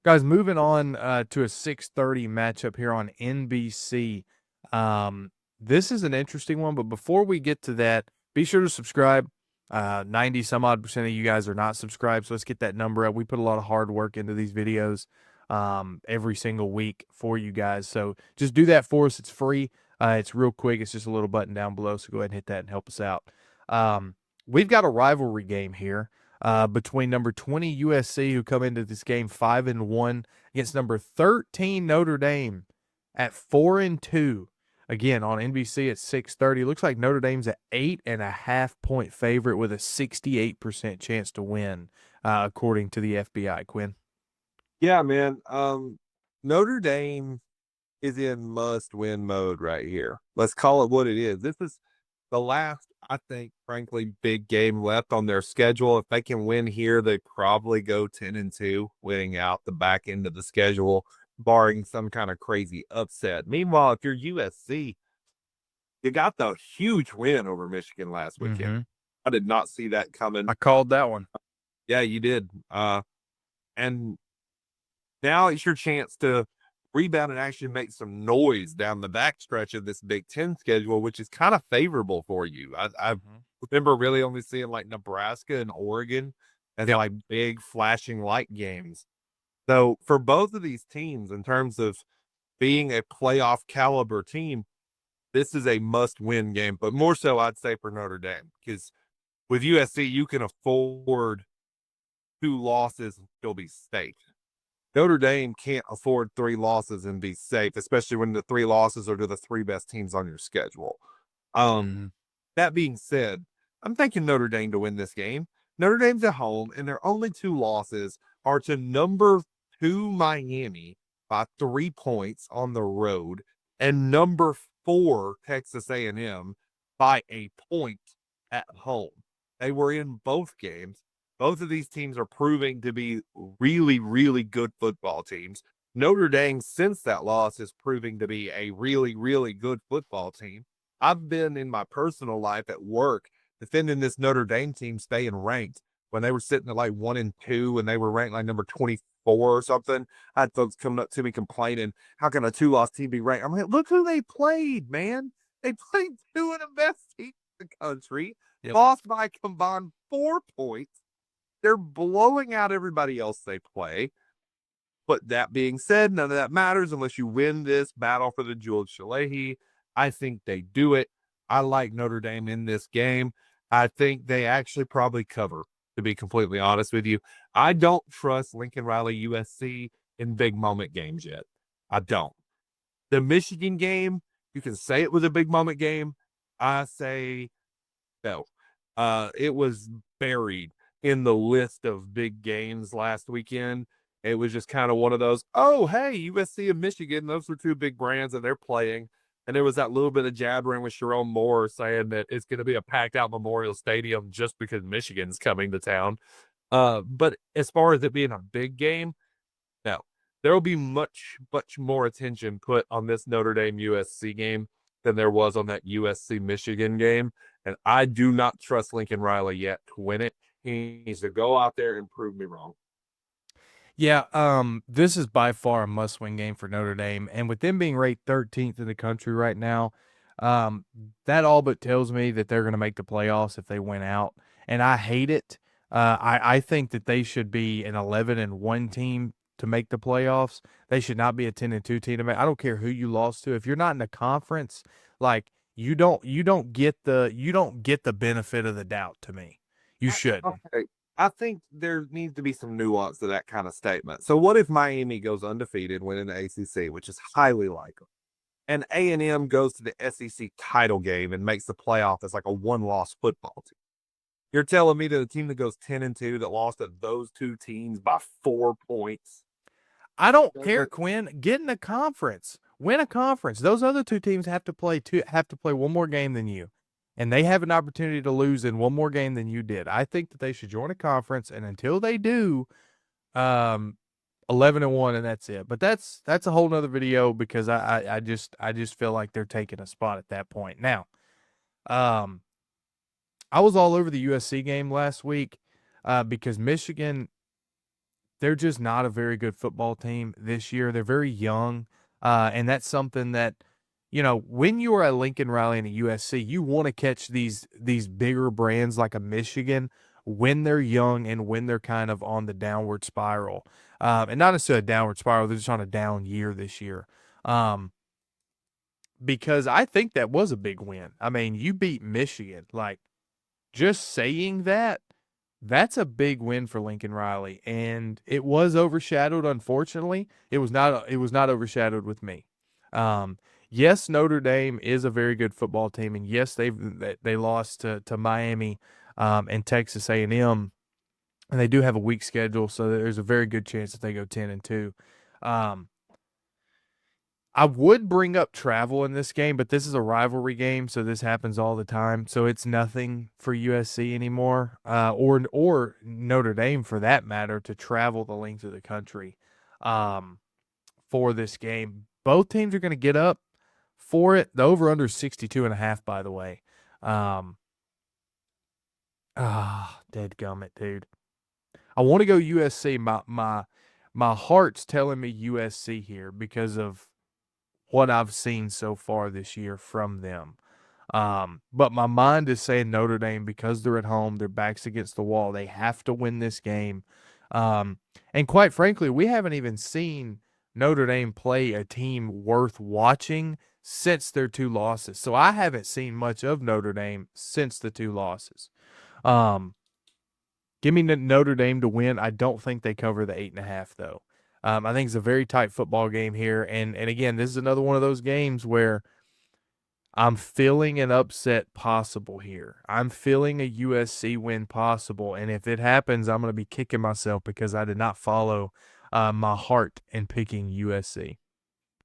Guys, moving on to a 6:30 matchup here on NBC. This is an interesting one, but before we get to that, be sure to subscribe. 90 some odd percent of you guys are not subscribed, so let's get that number up. We put a lot of hard work into these videos every single week for you guys. So just do that for us. It's free. It's real quick. It's just a little button down below, so go ahead and hit that and help us out. We've got a rivalry game here between number 20 USC, who come into this game 5-1, against number 13 Notre Dame at 4-2. Again on NBC at 6:30. Looks like Notre Dame's an 8.5-point favorite with a 68% chance to win, according to the FBI. Quinn. Yeah, man. Notre Dame is in must-win mode right here. Let's call it what it is. This is the last, I think, frankly, big game left on their schedule. If they can win here, they probably go 10-2, winning out the back end of the schedule, barring some kind of crazy upset. Meanwhile, if you're USC, you got the huge win over Michigan last weekend. Mm-hmm. I did not see that coming. I called that one. Yeah, you did. And now it's your chance to rebound and actually make some noise down the backstretch of this Big Ten schedule, which is kind of favorable for you. I remember really only seeing like Nebraska and Oregon and they're like big flashing light games. So for both of these teams, in terms of being a playoff caliber team, this is a must-win game. But more so, I'd say for Notre Dame, because with USC, you can afford 2 losses and still be safe. Notre Dame can't afford 3 losses and be safe, especially when the 3 losses are to the 3 best teams on your schedule. Mm-hmm. That being said, I'm thinking Notre Dame to win this game. Notre Dame's at home, and their only 2 losses are to number 2 Miami by 3 points on the road, and number 4 Texas A&M by a point at home. They were in both games. Both of these teams are proving to be really, really good football teams. Notre Dame, since that loss, is proving to be a really, really good football team. I've been in my personal life at work defending this Notre Dame team staying ranked when they were sitting at like 1-2 and they were ranked like number 24 or something. I had folks coming up to me complaining, how can a 2-loss team be ranked? I'm like, look who they played, man. They played 2 of the best teams in the country, Yep. lost by a combined 4 points. They're blowing out everybody else they play. But that being said, none of that matters unless you win this battle for the Jewel Shalehi. I think they do it. I like Notre Dame in this game. I think they actually probably cover, to be completely honest with you. I don't trust Lincoln Riley USC in big moment games yet. I don't. The Michigan game, you can say it was a big moment game. I say no. It was buried in the list of big games last weekend. It was just kind of one of those, oh, hey, USC and Michigan, those were 2 big brands that they're playing. And there was that little bit of jabbering with Sharon Moore saying that it's going to be a packed out Memorial Stadium just because Michigan's coming to town. But as far as it being a big game, no, there will be much, much more attention put on this Notre Dame USC game than there was on that USC Michigan game. And I do not trust Lincoln Riley yet to win it. He needs to go out there and prove me wrong. Yeah, this is by far a must-win game for Notre Dame, and with them being ranked 13th in the country right now, um, that all but tells me that they're going to make the playoffs if they win out, and I hate it. I think that they should be an 11-1 team to make the playoffs. They should not be a 10-2 team to make. I don't care who you lost to. If you're not in the conference, like you don't get the benefit of the doubt to me. You shouldn't. Okay. I think there needs to be some nuance to that kind of statement. So what if Miami goes undefeated, winning the ACC, which is highly likely, and A&M goes to the SEC title game and makes the playoff as like a one-loss football team? You're telling me that the team that goes 10-2 that lost to those 2 teams by 4 points? I don't care, Quinn. Get in a conference. Win a conference. Those other two teams have to play one more game than you. And they have an opportunity to lose in one more game than you did. I think that they should join a conference, and until they do, um 11-1, and that's it. But that's a whole nother video because I just feel like they're taking a spot at that point. Now, um I was all over the USC game last week because Michigan they're just not a very good football team this year. They're very young, and that's something that, when you are at Lincoln Riley and a USC, you want to catch these bigger brands like a Michigan when they're young and when they're kind of on the downward spiral, and not necessarily a downward spiral. They're just on a down year this year. Because I think that was a big win. I mean, you beat Michigan. Like, just saying that, that's a big win for Lincoln Riley, and it was overshadowed, unfortunately. It was not overshadowed with me. Yes, Notre Dame is a very good football team, and yes, they lost to Miami and Texas A&M, and they do have a weak schedule, so there's a very good chance that they go 10-2. Um, I would bring up travel in this game, but this is a rivalry game, so this happens all the time. So it's nothing for USC anymore, or Notre Dame for that matter, to travel the length of the country for this game. Both teams are going to get up for it. The over-under is 62.5, by the way. Dadgummit, dude. I want to go USC. My heart's telling me USC here because of what I've seen so far this year from them. But my mind is saying Notre Dame because they're at home, their backs against the wall. They have to win this game. And quite frankly, we haven't even seen Notre Dame play a team worth watching since their 2 losses. So I haven't seen much of Notre Dame since the 2 losses. Give me Notre Dame to win. I don't think they cover the 8.5 though. I think it's a very tight football game here, and again, this is another one of those games where I'm feeling an upset possible here. I'm feeling a USC win possible, and if it happens, I'm going to be kicking myself because I did not follow my heart in picking USC.